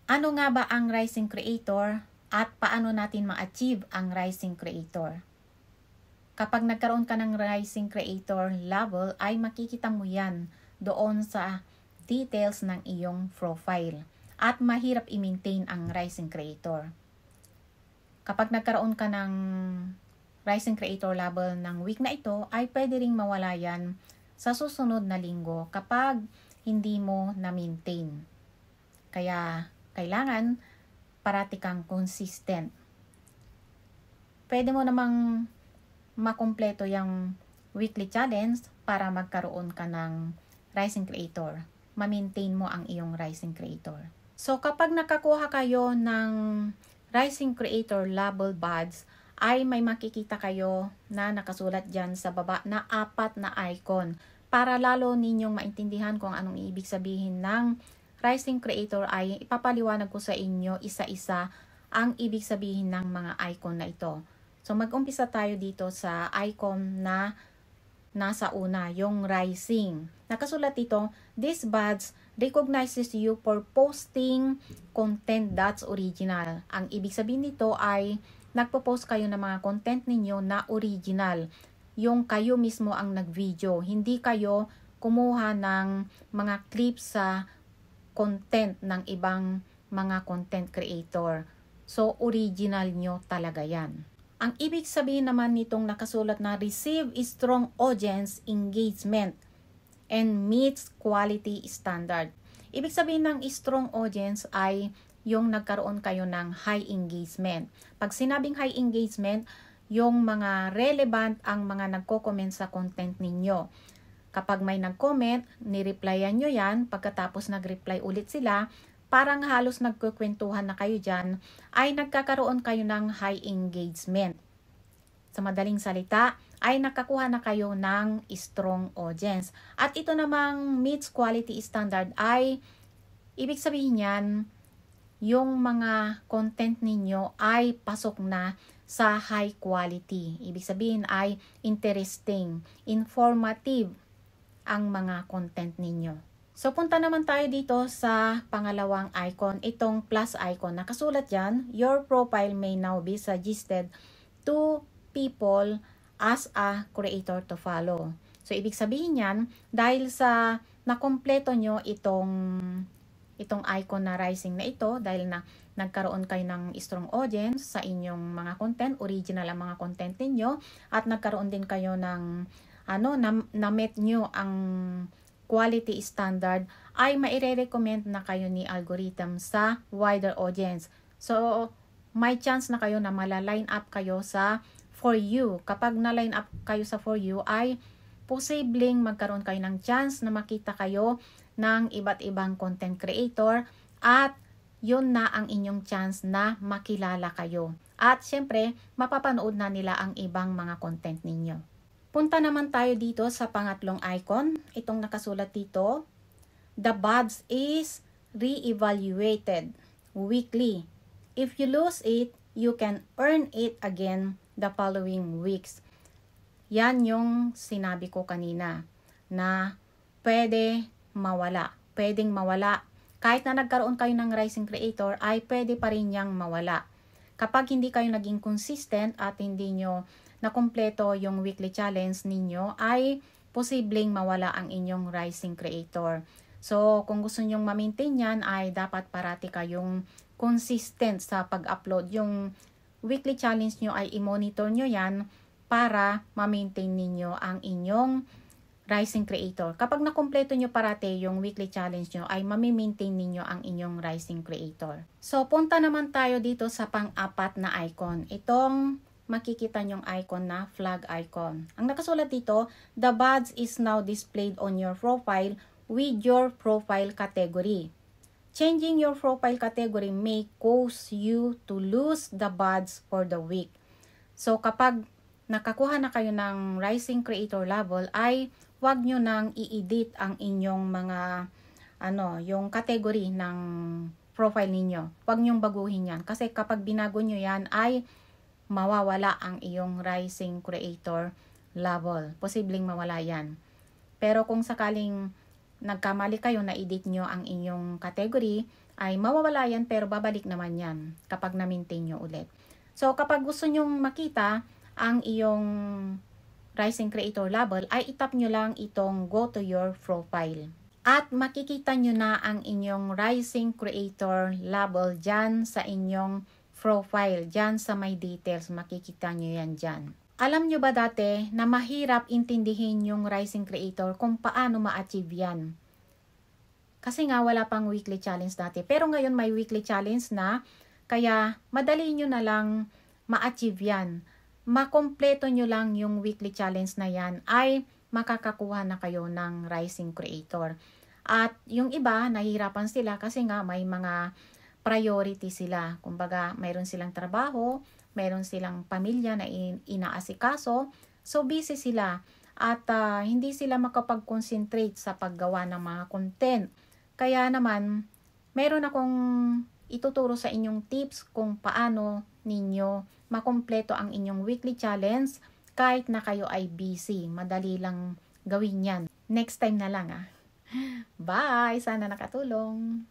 Ano nga ba ang Rising Creator at paano natin ma-achieve ang Rising Creator? Kapag nagkaroon ka ng Rising Creator level ay makikita mo yan doon sa details ng iyong profile at mahirap i-maintain ang Rising Creator. Kapag nagkaroon ka ng Rising Creator level ng week na ito ay pwede ring mawala yan sa susunod na linggo kapag hindi mo na-maintain. Kaya kailangan parati kang consistent. Pwede mo namang makumpleto yung weekly challenge para magkaroon ka ng Rising Creator. Ma-maintain mo ang iyong Rising Creator. So kapag nakakuha kayo ng Rising Creator level badge, ay may makikita kayo na nakasulat dyan sa baba na 4 na icon para lalo ninyong maintindihan kung anong ibig sabihin ng Rising Creator ay ipapaliwanag ko sa inyo isa-isa ang ibig sabihin ng mga icon na ito. So mag-umpisa tayo dito sa icon na nasa una, yung Rising. Nakasulat dito, this badge recognizes you for posting content that's original. Ang ibig sabihin nito ay nagpo-post kayo ng mga content ninyo na original. Yung kayo mismo ang nag-video. Hindi kayo kumuha ng mga clips sa content ng ibang mga content creator. So, original nyo talaga yan. Ang ibig sabihin naman nitong nakasulat na receive strong audience engagement and meets quality standard. Ibig sabihin ng strong audience ay yung nagkaroon kayo ng high engagement. Pag sinabing high engagement, yung mga relevant ang mga nagko-comment sa content ninyo. Kapag may nag-comment, nireplyan nyo yan, pagkatapos nag-reply ulit sila, parang halos nagkukwentuhan na kayo dyan, ay nagkakaroon kayo ng high engagement. Sa madaling salita, ay nakakuha na kayo ng strong audience. At ito namang meets quality standard ay, ibig sabihin yan, yung mga content ninyo ay pasok na sa high quality. Ibig sabihin ay interesting, informative ang mga content ninyo. So punta naman tayo dito sa pangalawang icon, itong plus icon. Nakasulat dyan, your profile may now be suggested to people as a creator to follow. So ibig sabihin yan, dahil sa nakompleto nyo itong icon na Rising na ito, dahil na nagkaroon kayo ng strong audience sa inyong mga content, original ang mga content ninyo, at nagkaroon din kayo ng na-met nyo ang quality standard, ay maire-recommend na kayo ni algorithm sa wider audience. So, may chance na kayo na mala-line up kayo sa For You. Kapag na-line up kayo sa For You, ay posibleng magkaroon kayo ng chance na makita kayo ng iba't ibang content creator at yun na ang inyong chance na makilala kayo. At syempre, mapapanood na nila ang ibang mga content ninyo. Punta naman tayo dito sa pangatlong icon. Itong nakasulat dito, the badge is re-evaluated weekly. If you lose it, you can earn it again the following weeks. Yan yung sinabi ko kanina na pwedeng mawala. Kahit na nagkaroon kayo ng Rising Creator, ay pwede pa rin niyang mawala. Kapag hindi kayo naging consistent at hindi nyo nakumpleto yung weekly challenge ninyo, ay posibleng mawala ang inyong Rising Creator. So, kung gusto nyong ma-maintain yan, ay dapat parati kayong consistent sa pag-upload. Yung weekly challenge nyo ay i-monitor nyo yan para ma-maintain ninyo ang inyong Rising Creator. Kapag nakumpleto nyo parate yung weekly challenge nyo, ay mami-maintain ninyo ang inyong Rising Creator. So, punta naman tayo dito sa pang-apat na icon. Itong makikita nyong icon na flag icon. Ang nakasulat dito, the badge is now displayed on your profile with your profile category. Changing your profile category may cause you to lose the badge for the week. So, kapag nakakuha na kayo ng Rising Creator level, ay huwag nyo nang i-edit ang inyong mga, yung category ng profile ninyo. Huwag nyong baguhin yan. Kasi kapag binago nyo yan, ay mawawala ang iyong Rising Creator level. Posibleng mawala yan. Pero kung sakaling nagkamali kayo na edit nyo ang inyong category, ay mawawala yan pero babalik naman yan kapag na-maintain nyo ulit. So kapag gusto nyong makita ang iyong Rising Creator level, ay itap nyo lang itong go to your profile. At makikita nyo na ang inyong Rising Creator level dyan sa inyong profile, dyan sa my details, makikita nyo yan dyan. Alam nyo ba dati na mahirap intindihin yung Rising Creator kung paano ma-achieve yan? Kasi nga wala pang weekly challenge dati. Pero ngayon may weekly challenge na, kaya madali nyo na lang ma-achieve yan. Makompleto nyo lang yung weekly challenge na yan, ay makakakuha na kayo ng Rising Creator. At yung iba, nahihirapan sila kasi nga may mga priority sila. Kumbaga, mayroon silang trabaho, mayroon silang pamilya na inaasikaso, so busy sila at hindi sila makapag-concentrate sa paggawa ng mga content. Kaya naman, meron akong ituturo sa inyong tips kung paano ninyo makompleto ang inyong weekly challenge kahit na kayo ay busy. Madali lang gawin yan. Next time na lang. Bye! Sana nakatulong.